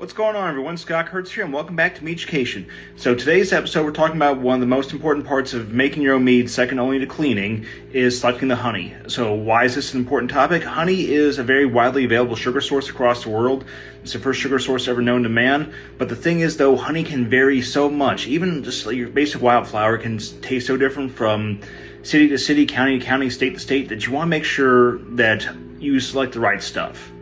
What's going on, everyone? Scott Kurtz here, and welcome back to Meaducation. So today's episode, we're talking about one of the most important parts of making your own mead, second only to cleaning, is selecting the honey. So why is this an important topic? Honey is a very widely available sugar source across the world. It's the first sugar source ever known to man. But the thing is, though, honey can vary so much. Even just like your basic wildflower can taste so different from city to city, county to county, state to state, that you want to make sure that you select the right stuff.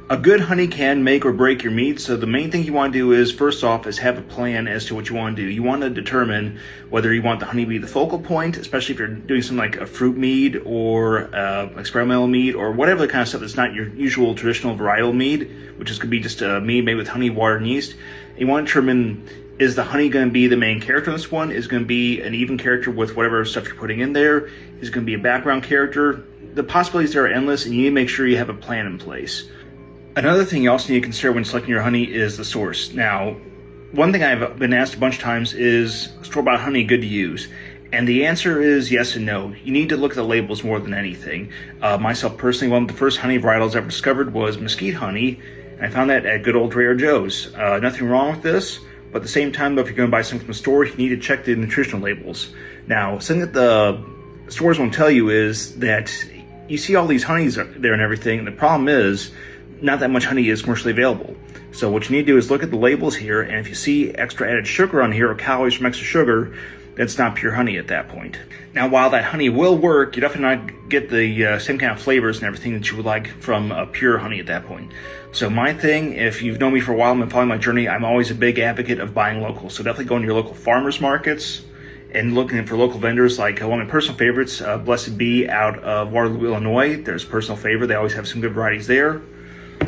A good honey can make or break your mead, so the main thing you want to do is, first off, is have a plan as to what you want to do. You want to determine whether you want the honey to be the focal point, especially if you're doing something like a fruit mead or experimental mead or whatever the kind of stuff that's not your usual traditional varietal mead, which is going to be just a mead made with honey, water, and yeast. You want to determine, is the honey going to be the main character in this one? Is it going to be an even character with whatever stuff you're putting in there? Is it going to be a background character? The possibilities there are endless, and you need to make sure you have a plan in place. Another thing you also need to consider when selecting your honey is the source. Now, one thing I've been asked a bunch of times is store-bought honey good to use? And the answer is yes and no. You need to look at the labels more than anything. Myself personally, one of the first honey varietals I ever discovered was mesquite honey, and I found that at good old Trader Joe's. Nothing wrong with this, but at the same time, though, if you're going to buy something from the store, you need to check the nutritional labels. Now, something that the stores won't tell you is that you see all these honeys there and everything, and the problem is not that much honey is commercially available. So what you need to do is look at the labels here, and if you see extra added sugar on here or calories from extra sugar, that's not pure honey at that point. Now, while that honey will work, you definitely not get the same kind of flavors and everything that you would like from pure honey at that point. So my thing, if you've known me for a while and been following my journey, I'm always a big advocate of buying local. So definitely go into your local farmers markets and looking for local vendors. Like one of my personal favorites, Blessed Bee out of Waterloo, Illinois. There's personal favorite. They always have some good varieties there.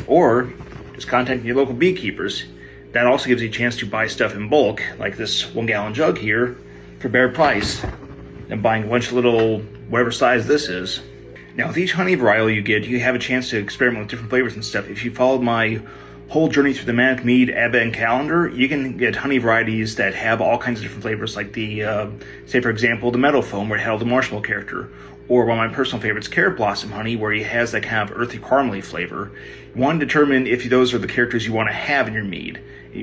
Or just contacting your local beekeepers. That also gives you a chance to buy stuff in bulk, like this 1 gallon jug here, for a better price than buying a bunch of little, whatever size this is. Now, with each honey varietal you get, you have a chance to experiment with different flavors and stuff. If you followed my whole journey through the Manic Mead Advent calendar, you can get honey varieties that have all kinds of different flavors, like the, say for example, the Meadow Foam, where it had all the marshmallow character, or one of my personal favorites, Carrot Blossom Honey, where it has that kind of earthy caramely flavor. You want to determine if those are the characters you want to have in your mead,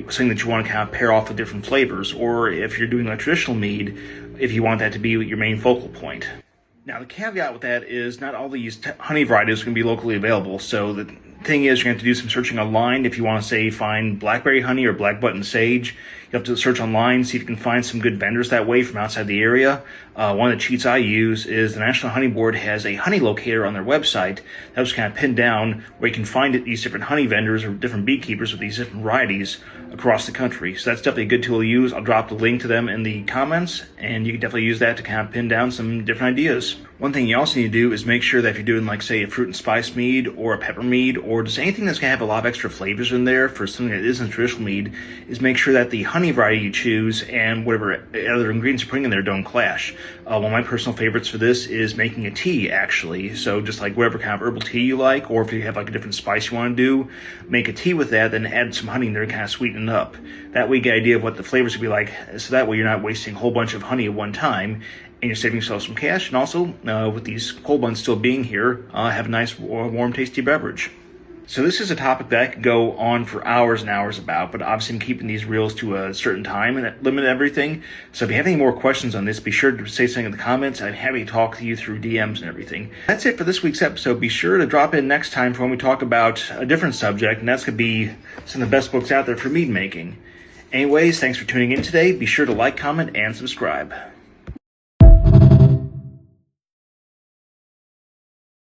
something that you want to kind of pair off with different flavors, or if you're doing a traditional mead, if you want that to be your main focal point. Now, the caveat with that is not all these honey varieties are going to be locally available, so the thing is, you're going to have to do some searching online. If you want to, say, find blackberry honey or black button sage, you have to search online, see if you can find some good vendors that way from outside the area. One of the cheats I use is the National Honey Board has a honey locator on their website that was kind of pinned down where you can find these different honey vendors or different beekeepers with these different varieties across the country. So that's definitely a good tool to use. I'll drop the link to them in the comments, and you can definitely use that to kind of pin down some different ideas. One thing you also need to do is make sure that if you're doing, like, say, a fruit and spice mead or a pepper mead or just anything that's going to have a lot of extra flavors in there for something that isn't traditional mead, is make sure that the honey variety you choose and whatever other ingredients you're putting in there don't clash. One of my personal favorites for this is making a tea, actually. So just like whatever kind of herbal tea you like, or if you have like a different spice you want to do, make a tea with that, then add some honey in there to kind of sweeten it up. That way you get an idea of what the flavors will be like, so that way you're not wasting a whole bunch of honey at one time, and you're saving yourself some cash, and also, with these cold ones still being here, have a nice, warm, tasty beverage. So this is a topic that I could go on for hours and hours about, but obviously I'm keeping these reels to a certain time and limit everything. So if you have any more questions on this, be sure to say something in the comments. I'm happy to talk to you through DMs and everything. That's it for this week's episode. Be sure to drop in next time for when we talk about a different subject, and that's going to be some of the best books out there for mead making. Anyways, thanks for tuning in today. Be sure to like, comment, and subscribe.